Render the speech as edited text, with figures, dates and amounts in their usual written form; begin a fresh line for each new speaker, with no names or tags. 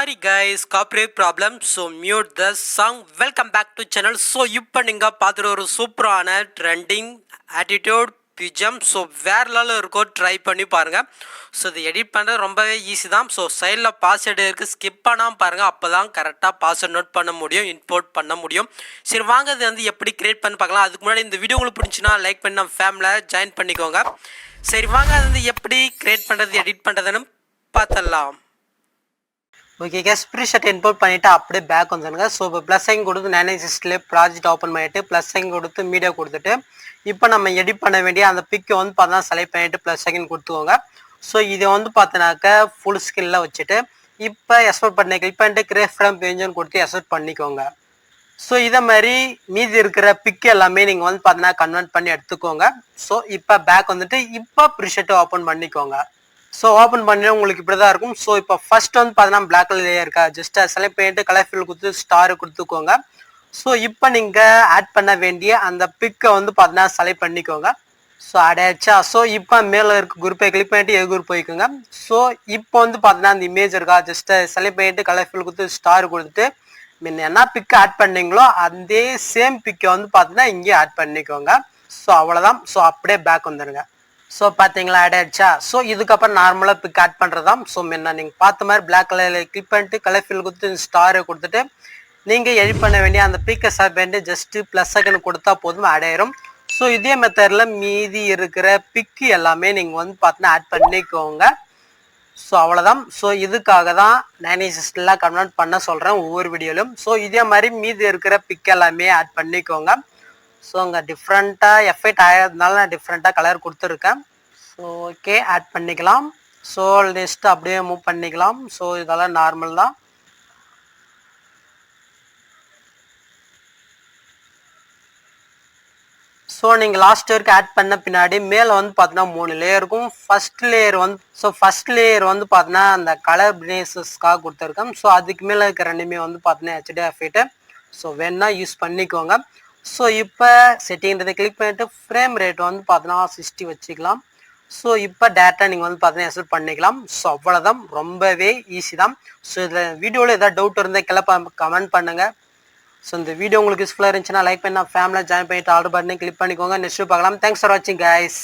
Sorry guys, copyright problem, so mute the song. Welcome back to channel. So இப்போ நீங்க பார்த்துட்டு ஒரு சூப்பரான ட்ரெண்டிங் ஆட்டிடியூட் பிஜம். ஸோ வேற லெவலில் இருக்கும், ட்ரை பண்ணி பாருங்க. ஸோ இது எடிட் பண்ணுறது ரொம்பவே ஈஸி தான். ஸோ சைடில் பாஸ்வேர்டு இருக்குது, ஸ்கிப் பண்ணாமல் பாருங்கள், அப்போ தான் கரெக்டாக பாஸ்வேர்ட் நோட் பண்ண முடியும், இம்போர்ட் பண்ண முடியும். சரி வாங்க இது வந்து எப்படி கிரியேட் பண்ணி பார்க்கலாம். அதுக்கு முன்னாடி இந்த வீடியோ உங்களுக்கு பிடிச்சின்னா லைக் பண்ணி நம்ம ஃபேமிலியில் ஜாயின் பண்ணிக்கோங்க. சரி வாங்க அது வந்து எப்படி கிரியேட் பண்ணுறது எடிட் பண்ணுறதுன்னு பார்த்துடலாம். ஓகே கேஸ், ப்ரீஷர்ட் இம்போர்ட் பண்ணிவிட்டு அப்படியே பேக் வந்துடுங்க. ஸோ இப்போ ப்ளஸ் சைன் கொடுத்து நேனேஜிஸ்ட்லேயே ப்ராஜெக்ட் ஓப்பன் பண்ணிவிட்டு ப்ளஸ் சைன் கொடுத்து மீடியா கொடுத்துட்டு இப்போ நம்ம எடிட் பண்ண வேண்டிய அந்த பிக்கை வந்து பார்த்தா செலக்ட் பண்ணிவிட்டு ப்ளஸ் செகண்ட் கொடுத்துக்கோங்க. ஸோ இதை வந்து பார்த்தினாக்கா ஃபுல் ஸ்கில்லில் வச்சுட்டு இப்போ எக்ஸ்போர்ட் பண்ணி கிளிக் பண்ணிட்டு கிரியேட் ஃப்ரம் பேஜ்னு கொடுத்து எக்ஸ்போர்ட் பண்ணிக்கோங்க. ஸோ இதை மாதிரி மீதி இருக்கிற பிக்கு எல்லாமே நீங்கள் வந்து பார்த்தீங்கன்னா கன்வெர்ட் பண்ணி எடுத்துக்கோங்க. ஸோ இப்போ பேக் வந்துட்டு இப்போ ப்ரீஷர்ட்டை ஓப்பன் பண்ணிக்கோங்க. ஸோ ஓப்பன் பண்ணி உங்களுக்கு இப்படி தான் இருக்கும். ஸோ இப்போ ஃபர்ஸ்ட் வந்து பார்த்தீங்கன்னா பிளாக் கலர்லேயே இருக்கா, ஜஸ்ட் செலக்ட் பண்ணிட்டு கலர் ஃபில் கொடுத்து ஸ்டார் கொடுத்துக்கோங்க. ஸோ இப்போ நீங்கள் ஆட் பண்ண வேண்டிய அந்த பிக்கை வந்து பார்த்தீங்கன்னா செலக்ட் பண்ணிக்கோங்க. ஸோ ஆட் ஆயிடுச்சா. ஸோ இப்போ மேலே இருக்க குரூப்பை கிளிக் பண்ணிட்டு குரூப் போய்க்கோங்க. ஸோ இப்போ வந்து பார்த்தீங்கன்னா அந்த இமேஜ் இருக்கா, ஜஸ்ட் செலக்ட் பண்ணிட்டு கலர் ஃபில் கொடுத்து ஸ்டார் கொடுத்துட்டு முன்ன என்ன பிக்கு ஆட் பண்ணீங்களோ அதே சேம் பிக்கை வந்து பார்த்தீங்கன்னா இங்கே ஆட் பண்ணிக்கோங்க. ஸோ அவ்வளோதான். ஸோ அப்படியே பேக் வந்துடுங்க. ஸோ பார்த்தீங்களா ஆட் ஆயிடுச்சா. ஸோ இதுக்கப்புறம் நார்மலாக பிக் ஆட் பண்ணுறதாம். ஸோ முன்ன நீங்கள் பார்த்த மாதிரி பிளாக் கலரில் கிளிக் பண்ணிட்டு கலர் ஃபில் கொடுத்து ஸ்டாரை கொடுத்துட்டு நீங்கள் எடிட் பண்ண வேண்டிய அந்த பிக்கை செலக்ட் பண்ணிட்டு ஜஸ்ட்டு ப்ளஸ் செகண்ட் கொடுத்தா போதும் ஆட் ஆயிரும். ஸோ இதே மெத்தடில் மீதி இருக்கிற பிக்கு எல்லாமே நீங்கள் வந்து பார்த்தீங்கன்னா ஆட் பண்ணிக்கோங்க. ஸோ அவ்வளோதான். ஸோ இதுக்காக தான் நேனேஜிஸ்ட்லாம் கன்வெர்ட் பண்ண சொல்கிறேன் ஒவ்வொரு வீடியோலையும். ஸோ இதே மாதிரி மீதி இருக்கிற பிக் எல்லாமே ஆட் பண்ணிக்கோங்க. ஸோ அங்கே டிஃப்ரெண்ட்டாக எஃபெக்ட் ஆகிறதுனால நான் டிஃப்ரெண்ட்டாக கலர் கொடுத்துருக்கேன். ஸோ ஓகே ஆட் பண்ணிக்கலாம். ஸோ நெக்ஸ்ட்டு அப்படியே மூவ் பண்ணிக்கலாம். ஸோ இதெல்லாம் நார்மல் தான். ஸோ நீங்கள் லாஸ்ட் வரைக்கும் ஆட் பண்ண பின்னாடி மேலே வந்து பார்த்தீங்கன்னா 3 லேயர் இருக்கும். ஃபர்ஸ்ட் லேயர் வந்து பார்த்தீங்கன்னா அந்த கலர் பினேசஸ்க்காக கொடுத்துருக்கேன். ஸோ அதுக்கு மேலே இருக்கிற ரெண்டுமே வந்து பார்த்தீங்கன்னா ஹெச்டி எஃபெக்ட்டு. ஸோ வேணா யூஸ் பண்ணிக்கோங்க. ஸோ இப்போ செட்டிங்கிறதை கிளிக் பண்ணிவிட்டு ஃப்ரேம் ரேட் வந்து பார்த்தீங்கன்னா 60 வச்சுக்கலாம். ஸோ இப்போ டேரெக்டாக நீங்கள் வந்து பார்த்தீங்கன்னா எக்ஸ்போர்ட் பண்ணிக்கலாம். ஸோ அவ்வளோதான், ரொம்பவே ஈஸி தான். ஸோ இதில் வீடியோவில் ஏதாவது டவுட் இருந்தால் கமெண்ட் பண்ணுங்கள். ஸோ இந்த வீடியோ உங்களுக்கு யூஸ்ஃபுல்லாக இருந்துச்சுன்னா லைக் பண்ணி ஃபேமிலியில் ஜாயின் பண்ணிவிட்டு ஆர்டர் பண்ணி கிளிக் பண்ணிக்கோங்க. நெக்ஸ்ட் பார்க்கலாம். தேங்க்ஸ் ஃபார் வாட்சிங் கைஸ்.